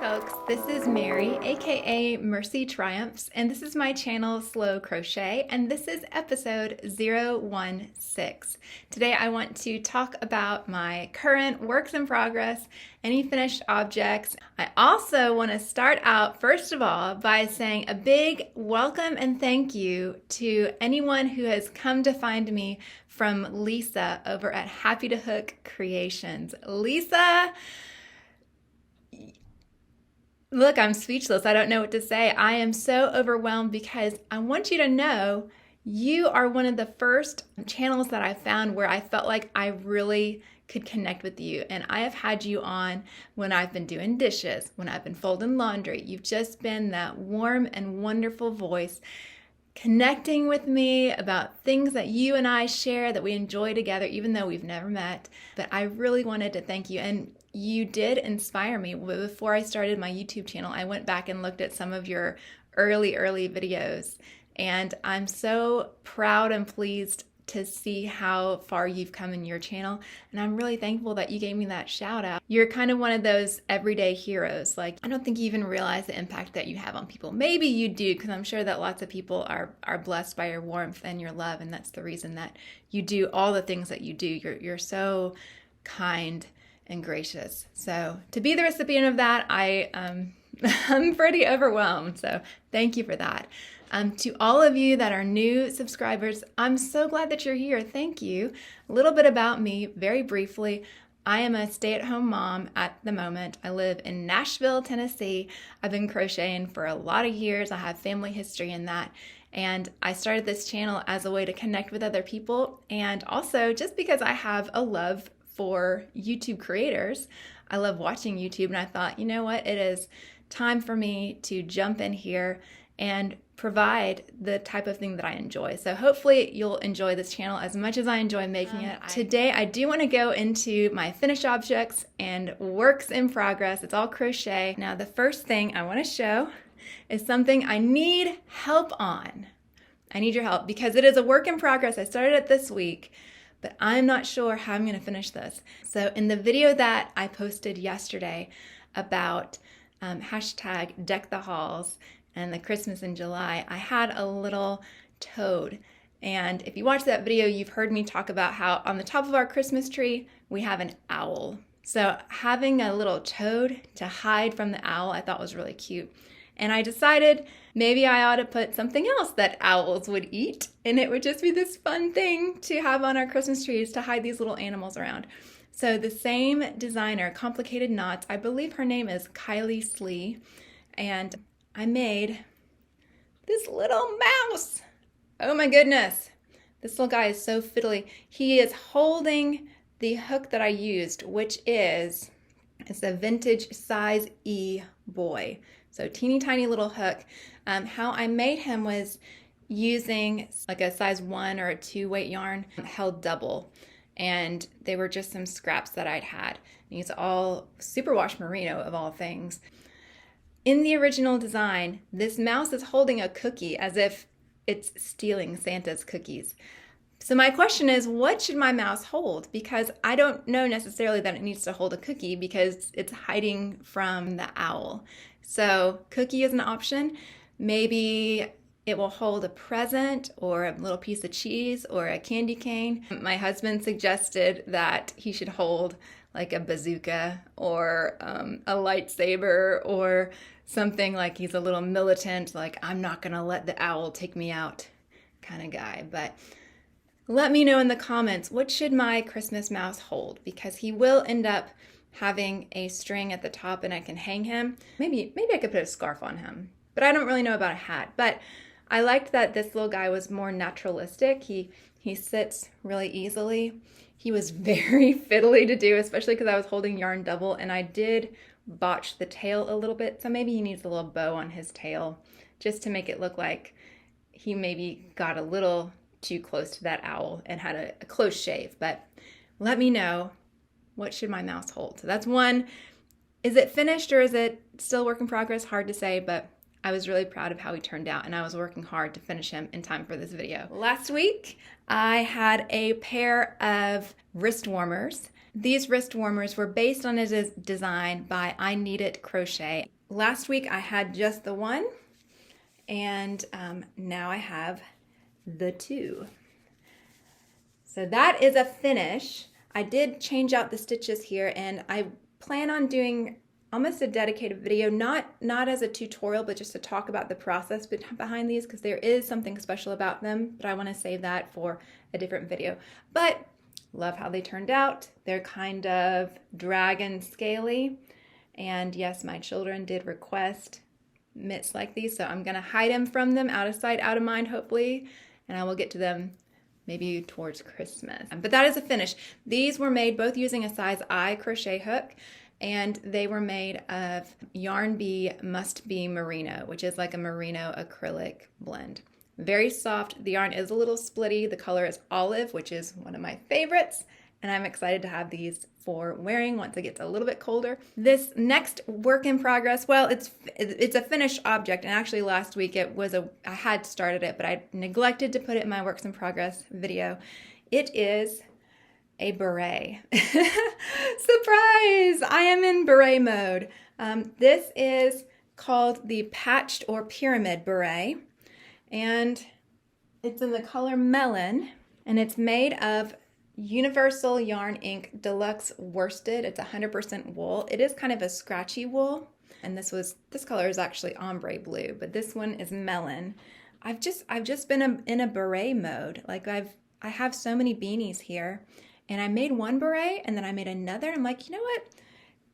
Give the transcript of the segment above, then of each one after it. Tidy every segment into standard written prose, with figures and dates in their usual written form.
folks, this is Mary, aka MercyTriumphs, and this is my channel Slow Crochet, and this is episode 016. Today I want to talk about my current works in progress, any finished objects. I also want to start out, first of all, by saying a big welcome and thank you to anyone who has come to find me from Lisa over at Happy to Hook Creations. Lisa, look, I'm speechless. I don't know what to say. I am so overwhelmed because I want you to know you are one of the first channels that I found where I felt like I really could connect with you. And I have had you on when I've been doing dishes, when I've been folding laundry. You've just been that warm and wonderful voice connecting with me about things that you and I share that we enjoy together, even though we've never met. But I really wanted to thank you. And you did inspire me. Before I started my YouTube channel, I went back and looked at some of your early videos. And I'm so proud and pleased to see how far you've come in your channel. And I'm really thankful that you gave me that shout out. You're kind of one of those everyday heroes. Like, I don't think you even realize the impact that you have on people. Maybe you do, because I'm sure that lots of people are blessed by your warmth and your love. And that's the reason that you do all the things that you do. You're so kind and gracious. So to be the recipient of that, I'm pretty overwhelmed. So thank you for that. To all of you that are new subscribers, I'm so glad that you're here. Thank you. A little bit about me, very briefly. I am a stay-at-home mom at the moment. I live in Nashville, Tennessee. I've been crocheting for a lot of years. I have family history in that. And I started this channel as a way to connect with other people. And also just because I have a love for YouTube creators. I love watching YouTube, and I thought, you know what? It is time for me to jump in here and provide the type of thing that I enjoy. So hopefully you'll enjoy this channel as much as I enjoy making it. Today I do want to go into my finished objects and works in progress. It's all crochet. Now the first thing I want to show is something I need help on. I need your help because it is a work in progress. I started it this week, but I'm not sure how I'm going to finish this. So in the video that I posted yesterday about hashtag Deck the Halls and the Christmas in July, I had a little toad. And if you watch that video, you've heard me talk about how on the top of our Christmas tree, we have an owl. So having a little toad to hide from the owl, I thought was really cute. And I decided maybe I ought to put something else that owls would eat, and it would just be this fun thing to have on our Christmas trees to hide these little animals around. So the same designer, Complicated Knots, I believe her name is Kylie Slee, and I made this little mouse. Oh my goodness. This little guy is so fiddly. He is holding the hook that I used, which is, it's a vintage size E boy. So teeny tiny little hook. How I made him was using like a size 1 or a 2 weight yarn held double. And they were just some scraps that I'd had. It's all superwash merino of all things. In the original design, this mouse is holding a cookie as if it's stealing Santa's cookies. So my question is, what should my mouse hold? Because I don't know necessarily that it needs to hold a cookie because it's hiding from the owl. So cookie is an option. Maybe it will hold a present or a little piece of cheese or a candy cane. My husband suggested that he should hold like a bazooka or a lightsaber or something, like he's a little militant, like I'm not gonna let the owl take me out kind of guy. But let me know in the comments, what should my Christmas mouse hold? Because he will end up having a string at the top and I can hang him. Maybe I could put a scarf on him, but I don't really know about a hat. But I liked that this little guy was more naturalistic. He sits really easily. He was very fiddly to do, especially because I was holding yarn double, and I did botch the tail a little bit. So maybe he needs a little bow on his tail just to make it look like he maybe got a little too close to that owl and had a close shave. But let me know, what should my mouse hold? So that's one. Is it finished or is it still work in progress? Hard to say, but I was really proud of how he turned out, and I was working hard to finish him in time for this video. Last week, I had a pair of wrist warmers. These wrist warmers were based on a design by I Need It Crochet. last week I had just the one, and now I have the two. So that is a finish. I did change out the stitches here, and I plan on doing almost a dedicated video, not as a tutorial, but just to talk about the process behind these, because there is something special about them, but I want to save that for a different video. But love how they turned out. They're kind of dragon scaly, and yes, my children did request mitts like these, so I'm gonna hide them from them, out of sight, out of mind, hopefully, and I will get to them maybe towards Christmas. But that is a finish. These were made both using a size I crochet hook, and they were made of Yarn Bee Must Be Merino, which is like a merino acrylic blend. Very soft. The yarn is a little splitty. The color is olive, which is one of my favorites, and I'm excited to have these for wearing once it gets a little bit colder. This next work in progress, well, it's a finished object, and actually last week I had started it, but I neglected to put it in my works in progress video. It is a beret. Surprise! I am in beret mode. This is called the Patched or Pyramid Beret, and it's in the color Melon, and it's made of Universal Yarn Inc. Deluxe Worsted. It's 100% wool. It is kind of a scratchy wool, and this color is actually ombre blue, but this one is melon. I've just been in a beret mode. Like I have so many beanies here, and I made one beret and then I made another. I'm like, you know what?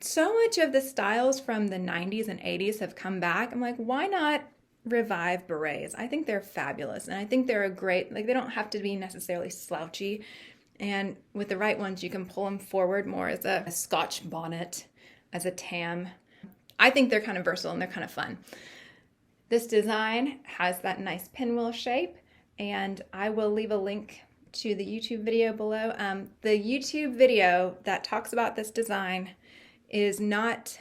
So much of the styles from the 90s and 80s have come back. I'm like, why not revive berets? I think they're fabulous, and I think they're a great, like, they don't have to be necessarily slouchy. And with the right ones, you can pull them forward more as a Scotch bonnet, as a tam. I think they're kind of versatile and they're kind of fun. This design has that nice pinwheel shape, and I will leave a link to the YouTube video below. The YouTube video that talks about this design is not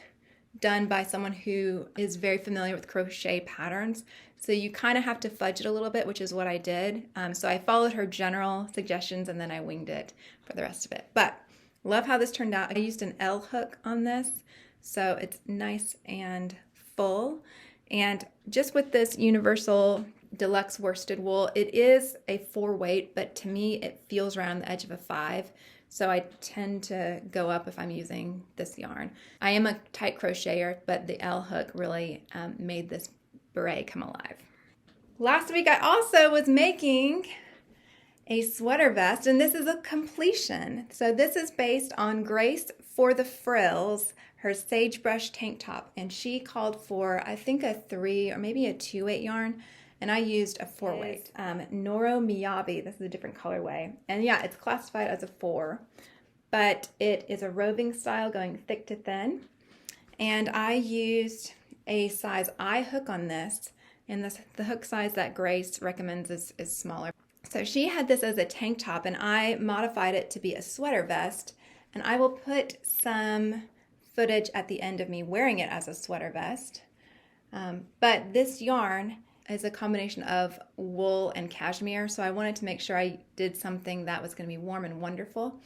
done by someone who is very familiar with crochet patterns. So you kind of have to fudge it a little bit, which is what I did. So I followed her general suggestions and then I winged it for the rest of it. But love how this turned out. I used an L hook on this, so it's nice and full. And just with this Universal Deluxe Worsted wool, it is a 4 weight, but to me it feels around the edge of a 5. So I tend to go up if I'm using this yarn. I am a tight crocheter, but the L hook really made this beret come alive. Last week I also was making a sweater vest, and this is a completion. So this is based on Grace Forthefrills, her sagebrush tank top, and she called for, I think, a 3 or maybe a 2-weight yarn, and I used a 4-weight. Noro Miyabi, this is a different colorway, and yeah, it's classified as a 4, but it is a roving style going thick to thin, and I used a size I hook on this, and the hook size that Grace recommends is smaller. So she had this as a tank top, and I modified it to be a sweater vest, and I will put some footage at the end of me wearing it as a sweater vest. But this yarn is a combination of wool and cashmere, so I wanted to make sure I did something that was going to be warm and wonderful.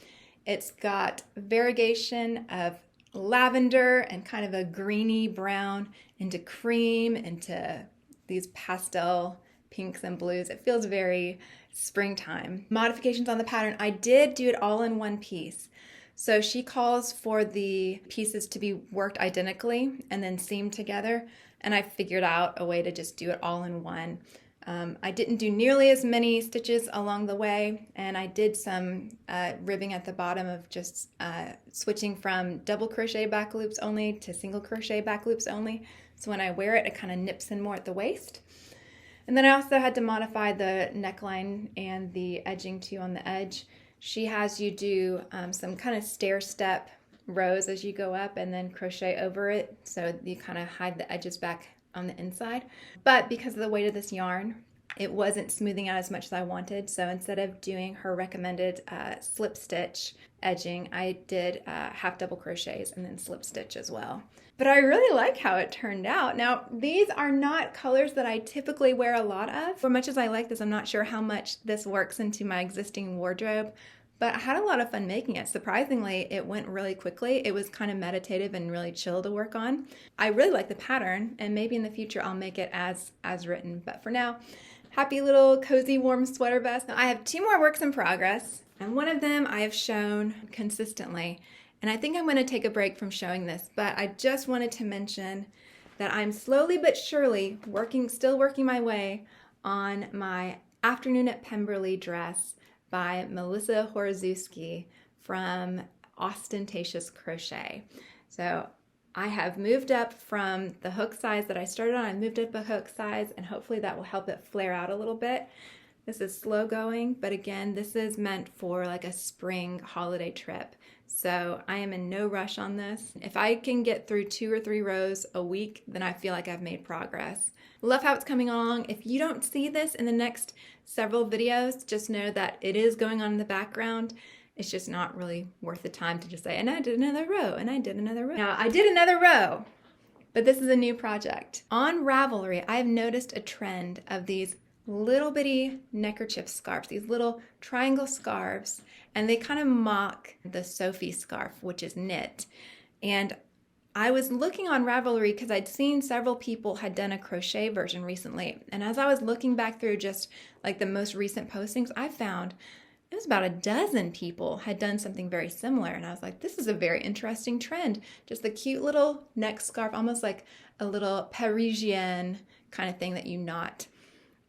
It's got variegation of lavender and kind of a greeny brown into cream, into these pastel pinks and blues. It feels very springtime. Modifications on the pattern, I did do it all in one piece. So she calls for the pieces to be worked identically and then seamed together, and I figured out a way to just do it all in one. I didn't do nearly as many stitches along the way, and I did some ribbing at the bottom of just switching from double crochet back loops only to single crochet back loops only. So when I wear it, it kind of nips in more at the waist. And then I also had to modify the neckline and the edging too on the edge. She has you do some kind of stair step rows as you go up and then crochet over it, so you kind of hide the edges back on the inside. But because of the weight of this yarn, it wasn't smoothing out as much as I wanted, so instead of doing her recommended slip stitch edging, I did half double crochets and then slip stitch as well. But I really like how it turned out. Now, these are not colors that I typically wear a lot of. For much as I like this, I'm not sure how much this works into my existing wardrobe, but I had a lot of fun making it. Surprisingly, it went really quickly. It was kind of meditative and really chill to work on. I really like the pattern, and maybe in the future I'll make it as written. But for now, happy little cozy warm sweater vest. Now, I have 2 more works in progress, and one of them I have shown consistently. And I think I'm going to take a break from showing this, but I just wanted to mention that I'm slowly but surely still working my way on my Afternoon at Pemberley dress by Melissa Horozewski from Ostentatious Crochet. So I have moved up from the hook size that I started on. I moved up a hook size, and hopefully that will help it flare out a little bit. This is slow going, but again, this is meant for like a spring holiday trip. So I am in no rush on this. If I can get through 2 or 3 rows a week, then I feel like I've made progress. Love how it's coming along. If you don't see this in the next several videos, just know that it is going on in the background. It's just not really worth the time to just say, and I did another row, and I did another row. Now, I did another row, but this is a new project. On Ravelry, I've noticed a trend of these little bitty neckerchief scarves, these little triangle scarves, and they kind of mock the Sophie scarf, which is knit. And I was looking on Ravelry because I'd seen several people had done a crochet version recently. And as I was looking back through just like the most recent postings, I found it was about a dozen people had done something very similar. And I was like, this is a very interesting trend. Just the cute little neck scarf, almost like a little Parisienne kind of thing that you knot.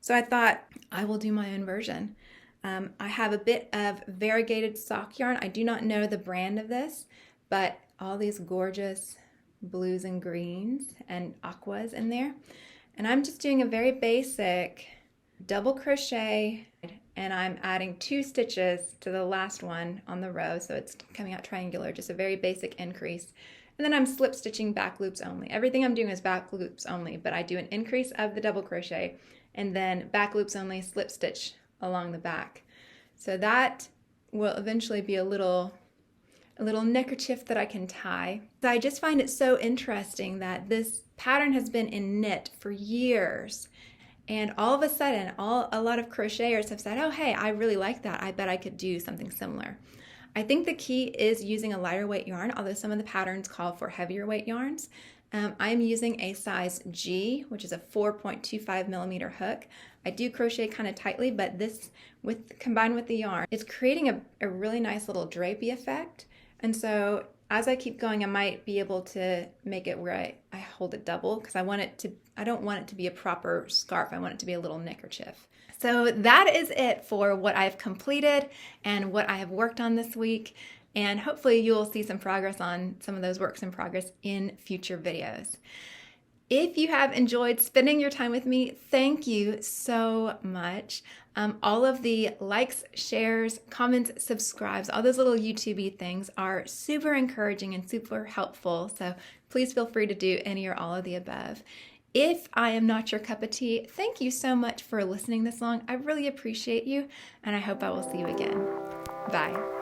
So I thought I will do my own version. I have a bit of variegated sock yarn. I do not know the brand of this, but all these gorgeous blues and greens and aquas in there. And I'm just doing a very basic double crochet, and I'm adding 2 stitches to the last one on the row, so it's coming out triangular, just a very basic increase. And then I'm slip stitching back loops only. Everything I'm doing is back loops only, but I do an increase of the double crochet and then back loops only, slip stitch along the back. So that will eventually be a little neckerchief that I can tie. So I just find it so interesting that this pattern has been in knit for years. And all of a sudden, a lot of crocheters have said, oh, hey, I really like that. I bet I could do something similar. I think the key is using a lighter weight yarn, although some of the patterns call for heavier weight yarns. I'm using a size G, which is a 4.25 millimeter hook. I do crochet kind of tightly, but this, combined with the yarn, it's creating a really nice little drapey effect. And so as I keep going, I might be able to make it where I hold it double, because I don't want it to be a proper scarf. I want it to be a little neckerchief. So that is it for what I've completed and what I have worked on this week. And hopefully you'll see some progress on some of those works in progress in future videos. If you have enjoyed spending your time with me, thank you so much. All of the likes, shares, comments, subscribes, all those little YouTube-y things are super encouraging and super helpful. So please feel free to do any or all of the above. If I am not your cup of tea, thank you so much for listening this long. I really appreciate you, and I hope I will see you again. Bye.